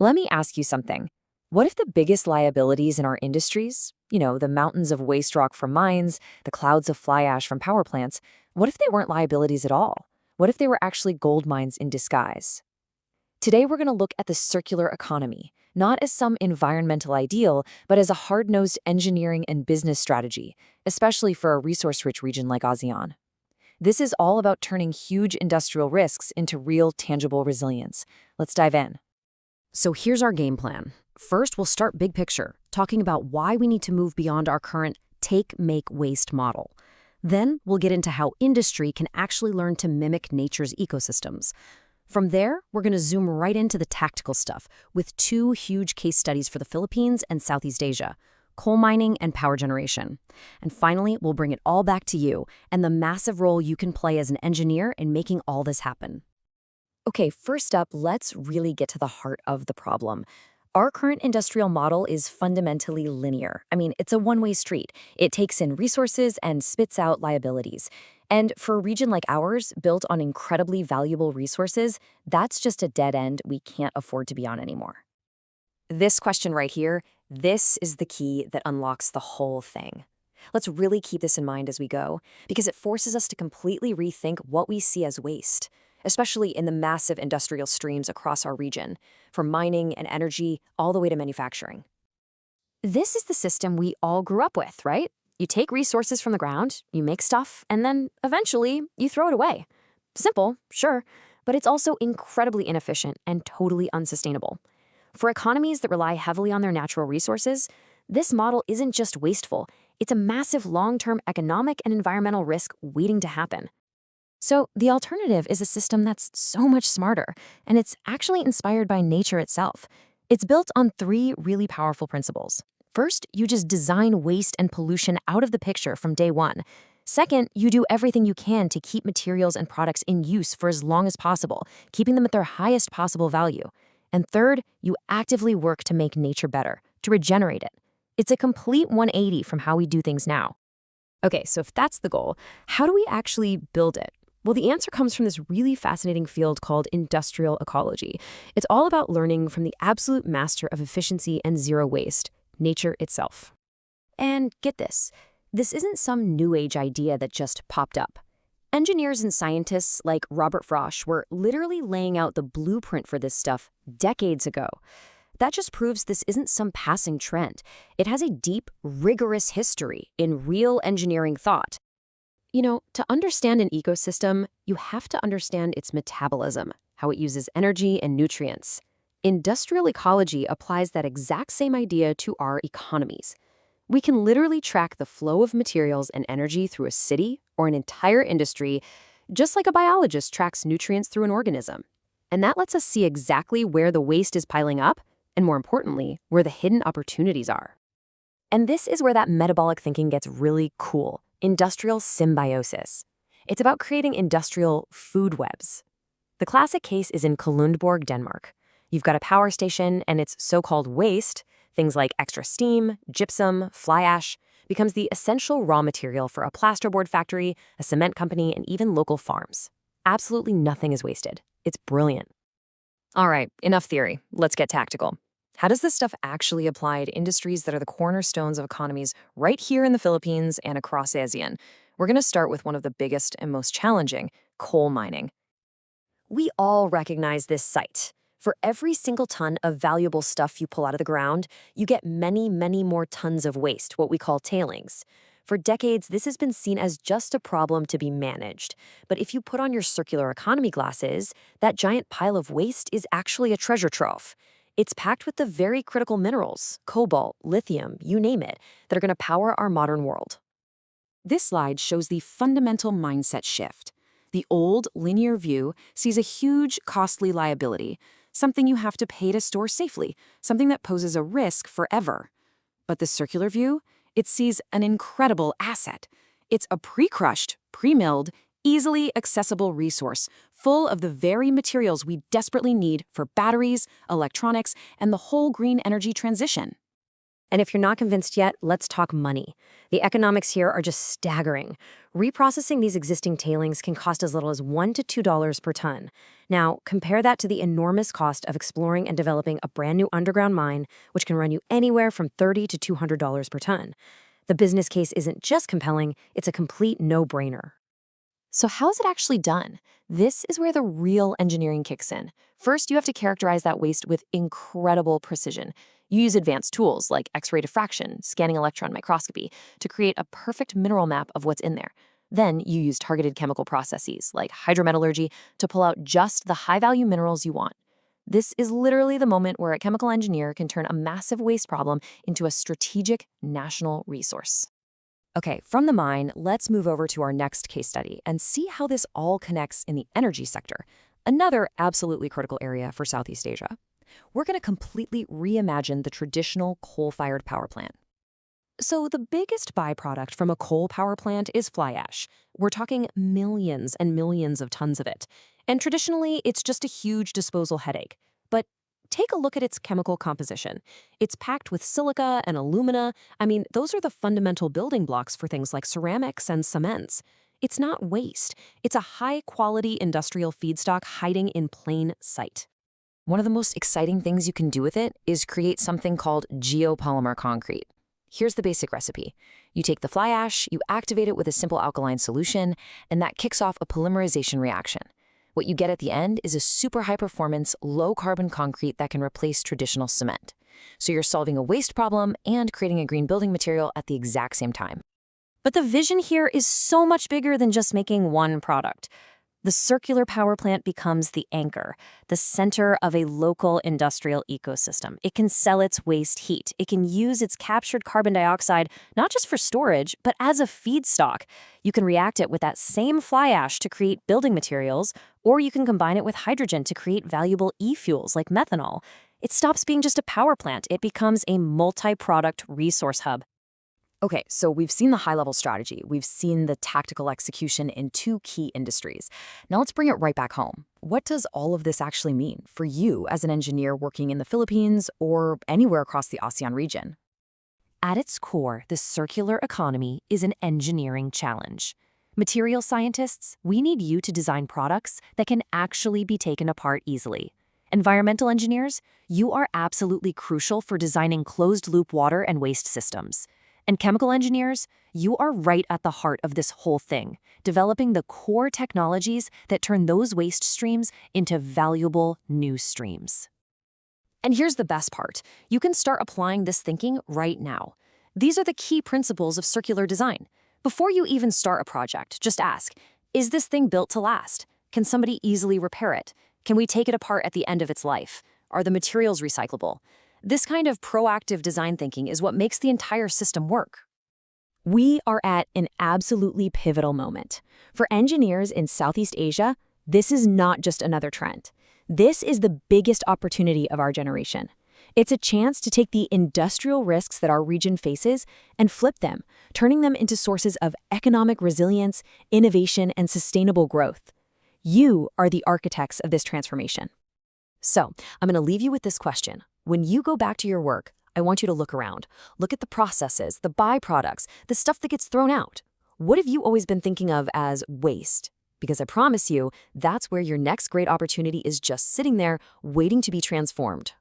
Let me ask you something. What if the biggest liabilities in our industries, the mountains of waste rock from mines, the clouds of fly ash from power plants, what if they weren't liabilities at all? What if they were actually gold mines in disguise? Today, we're going to look at the circular economy, not as some environmental ideal, but as a hard-nosed engineering and business strategy, especially for a resource-rich region like ASEAN. This is all about turning huge industrial risks into real, tangible resilience. Let's dive in. So here's our game plan. First, we'll start big picture, talking about why we need to move beyond our current take, make, waste model. Then we'll get into how industry can actually learn to mimic nature's ecosystems. From there, we're going to zoom right into the tactical stuff with two huge case studies for the Philippines and Southeast Asia, coal mining and power generation. And finally, we'll bring it all back to you and the massive role you can play as an engineer in making all this happen. Okay, first up, let's really get to the heart of the problem. Our current industrial model is fundamentally linear. It's a one-way street. It takes in resources and spits out liabilities. And for a region like ours, built on incredibly valuable resources, that's just a dead end we can't afford to be on anymore. This question right here, this is the key that unlocks the whole thing. Let's really keep this in mind as we go, because it forces us to completely rethink what we see as waste, especially in the massive industrial streams across our region, from mining and energy all the way to manufacturing. This is the system we all grew up with, right? You take resources from the ground, you make stuff, and then eventually you throw it away. Simple, sure, but it's also incredibly inefficient and totally unsustainable. For economies that rely heavily on their natural resources, this model isn't just wasteful, it's a massive long-term economic and environmental risk waiting to happen. So the alternative is a system that's so much smarter, and it's actually inspired by nature itself. It's built on three really powerful principles. First, you just design waste and pollution out of the picture from day one. Second, you do everything you can to keep materials and products in use for as long as possible, keeping them at their highest possible value. And third, you actively work to make nature better, to regenerate it. It's a complete 180 from how we do things now. Okay, so if that's the goal, how do we actually build it? Well, the answer comes from this really fascinating field called industrial ecology. It's all about learning from the absolute master of efficiency and zero waste, nature itself. And get this isn't some new age idea that just popped up. Engineers and scientists like Robert Frosch were literally laying out the blueprint for this stuff decades ago. That just proves this isn't some passing trend. It has a deep, rigorous history in real engineering thought. To understand an ecosystem, you have to understand its metabolism, how it uses energy and nutrients. Industrial ecology applies that exact same idea to our economies. We can literally track the flow of materials and energy through a city or an entire industry, just like a biologist tracks nutrients through an organism. And that lets us see exactly where the waste is piling up, and more importantly, where the hidden opportunities are. And this is where that metabolic thinking gets really cool. Industrial symbiosis. It's about creating industrial food webs. The classic case is in Kalundborg, Denmark. You've got a power station, and its so-called waste, things like extra steam, gypsum, fly ash, becomes the essential raw material for a plasterboard factory, a cement company, and even local farms. Absolutely nothing is wasted. It's brilliant. All right, enough theory. Let's get tactical. How does this stuff actually apply to industries that are the cornerstones of economies right here in the Philippines and across ASEAN? We're going to start with one of the biggest and most challenging, coal mining. We all recognize this sight. For every single ton of valuable stuff you pull out of the ground, you get many, many more tons of waste, what we call tailings. For decades, this has been seen as just a problem to be managed. But if you put on your circular economy glasses, that giant pile of waste is actually a treasure trove. It's packed with the very critical minerals, cobalt, lithium, you name it, that are going to power our modern world. This slide shows the fundamental mindset shift. The old, linear view sees a huge, costly liability, something you have to pay to store safely, something that poses a risk forever. But the circular view, it sees an incredible asset. It's a pre-crushed, pre-milled, easily accessible resource, full of the very materials we desperately need for batteries, electronics, and the whole green energy transition. And if you're not convinced yet, let's talk money. The economics here are just staggering. Reprocessing these existing tailings can cost as little as $1 to $2 per ton. Now, compare that to the enormous cost of exploring and developing a brand new underground mine, which can run you anywhere from $30 to $200 per ton. The business case isn't just compelling, it's a complete no-brainer. So how is it actually done? This is where the real engineering kicks in. First, you have to characterize that waste with incredible precision. You use advanced tools like X-ray diffraction, scanning electron microscopy, to create a perfect mineral map of what's in there. Then you use targeted chemical processes like hydrometallurgy to pull out just the high-value minerals you want. This is literally the moment where a chemical engineer can turn a massive waste problem into a strategic national resource. Okay, from the mine, let's move over to our next case study and see how this all connects in the energy sector, another absolutely critical area for Southeast Asia. We're going to completely reimagine the traditional coal-fired power plant. So the biggest byproduct from a coal power plant is fly ash. We're talking millions and millions of tons of it. And traditionally, it's just a huge disposal headache. But take a look at its chemical composition. It's packed with silica and alumina. I mean, those are the fundamental building blocks for things like ceramics and cements. It's not waste. It's a high-quality industrial feedstock hiding in plain sight. One of the most exciting things you can do with it is create something called geopolymer concrete. Here's the basic recipe. You take the fly ash, you activate it with a simple alkaline solution, and that kicks off a polymerization reaction. What you get at the end is a super high-performance, low-carbon concrete that can replace traditional cement. So you're solving a waste problem and creating a green building material at the exact same time. But the vision here is so much bigger than just making one product. The circular power plant becomes the anchor, the center of a local industrial ecosystem. It can sell its waste heat. It can use its captured carbon dioxide not just for storage, but as a feedstock. You can react it with that same fly ash to create building materials, or you can combine it with hydrogen to create valuable e-fuels like methanol. It stops being just a power plant. It becomes a multi-product resource hub. Okay, so we've seen the high-level strategy. We've seen the tactical execution in two key industries. Now let's bring it right back home. What does all of this actually mean for you as an engineer working in the Philippines or anywhere across the ASEAN region? At its core, the circular economy is an engineering challenge. Material scientists, we need you to design products that can actually be taken apart easily. Environmental engineers, you are absolutely crucial for designing closed-loop water and waste systems. And chemical engineers, you are right at the heart of this whole thing, developing the core technologies that turn those waste streams into valuable new streams. And here's the best part. You can start applying this thinking right now. These are the key principles of circular design. Before you even start a project, just ask, is this thing built to last? Can somebody easily repair it? Can we take it apart at the end of its life? Are the materials recyclable? This kind of proactive design thinking is what makes the entire system work. We are at an absolutely pivotal moment. For engineers in Southeast Asia, this is not just another trend. This is the biggest opportunity of our generation. It's a chance to take the industrial risks that our region faces and flip them, turning them into sources of economic resilience, innovation, and sustainable growth. You are the architects of this transformation. So, I'm going to leave you with this question. When you go back to your work, I want you to look around. Look at the processes, the byproducts, the stuff that gets thrown out. What have you always been thinking of as waste? Because I promise you, that's where your next great opportunity is just sitting there, waiting to be transformed.